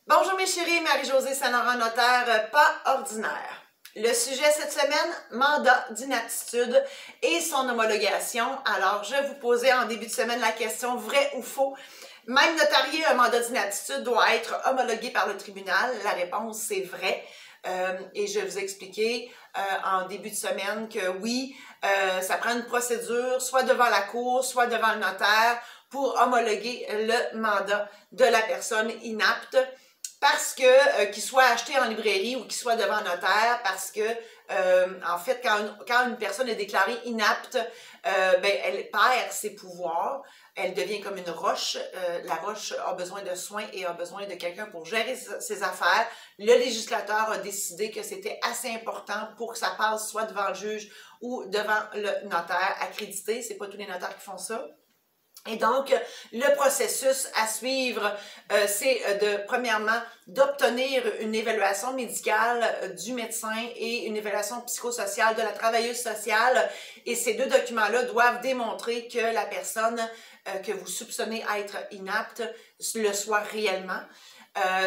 Bonjour mes chéris, Marie-Josée Saint-Laurent, notaire pas ordinaire. Le sujet cette semaine, mandat d'inaptitude et son homologation. Alors, je vous posais en début de semaine la question vrai ou faux. Même notarié, un mandat d'inaptitude doit être homologué par le tribunal. La réponse, c'est vrai. Et je vais vous expliquer en début de semaine que oui, ça prend une procédure, soit devant la cour, soit devant le notaire, pour homologuer le mandat de la personne inapte. Parce que, qu'il soit acheté en librairie ou qu'il soit devant notaire, parce que, en fait, quand une personne est déclarée inapte, elle perd ses pouvoirs, elle devient comme une roche. La roche a besoin de soins et a besoin de quelqu'un pour gérer ses affaires. Le législateur a décidé que c'était assez important pour que ça passe soit devant le juge ou devant le notaire accrédité. C'est pas tous les notaires qui font ça. Et donc, le processus à suivre, c'est premièrement, d'obtenir une évaluation médicale du médecin et une évaluation psychosociale de la travailleuse sociale. Et ces deux documents-là doivent démontrer que la personne que vous soupçonnez être inapte le soit réellement.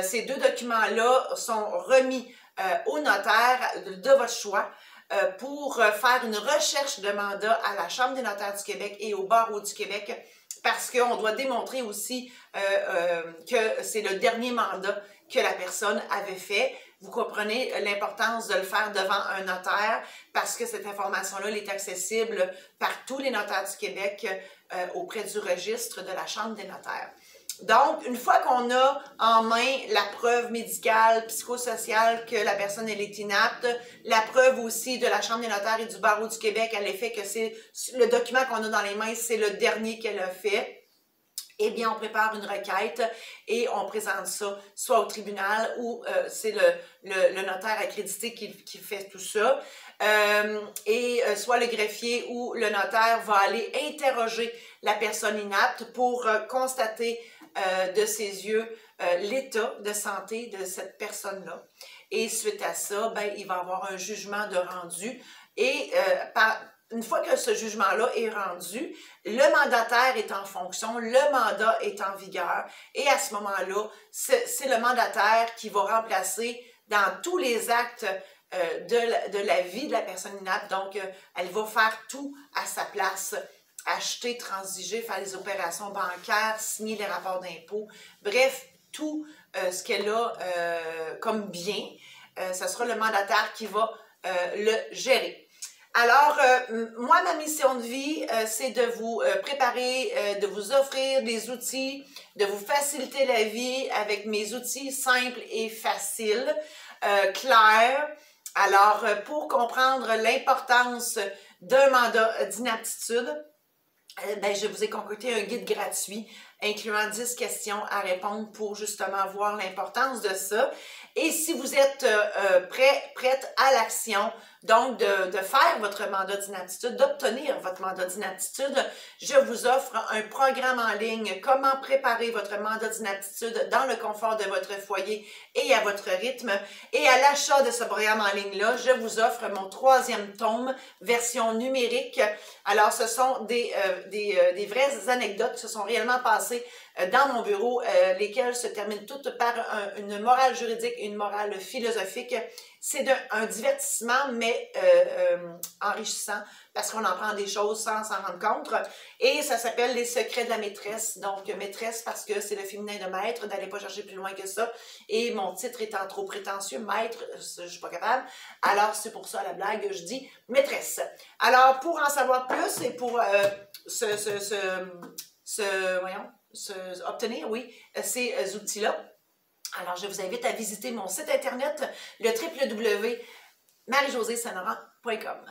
Ces deux documents-là sont remis au notaire de votre choix pour faire une recherche de mandat à la Chambre des notaires du Québec et au Barreau du Québec, parce qu'on doit démontrer aussi que c'est le dernier mandat que la personne avait fait. Vous comprenez l'importance de le faire devant un notaire, parce que cette information-là est accessible par tous les notaires du Québec auprès du registre de la Chambre des notaires. Donc, une fois qu'on a en main la preuve médicale, psychosociale que la personne elle est inapte, la preuve aussi de la Chambre des notaires et du Barreau du Québec à l'effet que c'est le document qu'on a dans les mains, c'est le dernier qu'elle a fait, eh bien, on prépare une requête et on présente ça soit au tribunal ou c'est le notaire accrédité qui fait tout ça. Soit le greffier ou le notaire va aller interroger la personne inapte pour constater de ses yeux l'état de santé de cette personne-là. Et suite à ça, il va y avoir un jugement de rendu. Et une fois que ce jugement-là est rendu, le mandataire est en fonction, le mandat est en vigueur. Et à ce moment-là, c'est le mandataire qui va remplacer dans tous les actes de la vie de la personne inapte. Donc, elle va faire tout à sa place. Acheter, transiger, faire les opérations bancaires, signer les rapports d'impôts, bref, tout ce qu'elle a comme bien, ce sera le mandataire qui va le gérer. Alors, moi, ma mission de vie, c'est de vous préparer, de vous offrir des outils, de vous faciliter la vie avec mes outils simples et faciles, clairs. Alors, pour comprendre l'importance d'un mandat d'inaptitude, je vous ai concocté un guide gratuit incluant 10 questions à répondre pour justement voir l'importance de ça. Et si vous êtes prête à l'action, donc de faire votre mandat d'inaptitude, d'obtenir votre mandat d'inaptitude, je vous offre un programme en ligne, comment préparer votre mandat d'inaptitude dans le confort de votre foyer et à votre rythme. Et à l'achat de ce programme en ligne-là, je vous offre mon 3e tome, version numérique. Alors, ce sont des vraies anecdotes qui se sont réellement passées dans mon bureau, lesquelles se terminent toutes par une morale juridique et une morale philosophique. C'est un divertissement, mais enrichissant, parce qu'on apprend des choses sans s'en rendre compte. Et ça s'appelle Les secrets de la maîtresse. Donc, maîtresse parce que c'est le féminin de maître, d'aller pas chercher plus loin que ça. Et mon titre étant trop prétentieux, maître, je suis pas capable. Alors, c'est pour ça, la blague, je dis maîtresse. Alors, pour en savoir plus et pour obtenir, oui, ces outils-là, alors je vous invite à visiter mon site internet, le www.mariejosésaint-laurent.com.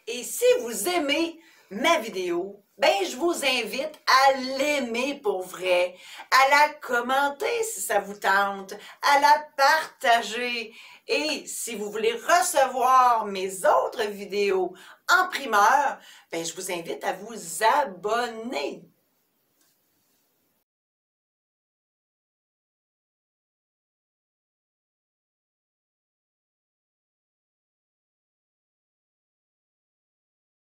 Et si vous aimez ma vidéo, je vous invite à l'aimer pour vrai, à la commenter si ça vous tente, à la partager. Et si vous voulez recevoir mes autres vidéos en primeur, je vous invite à vous abonner.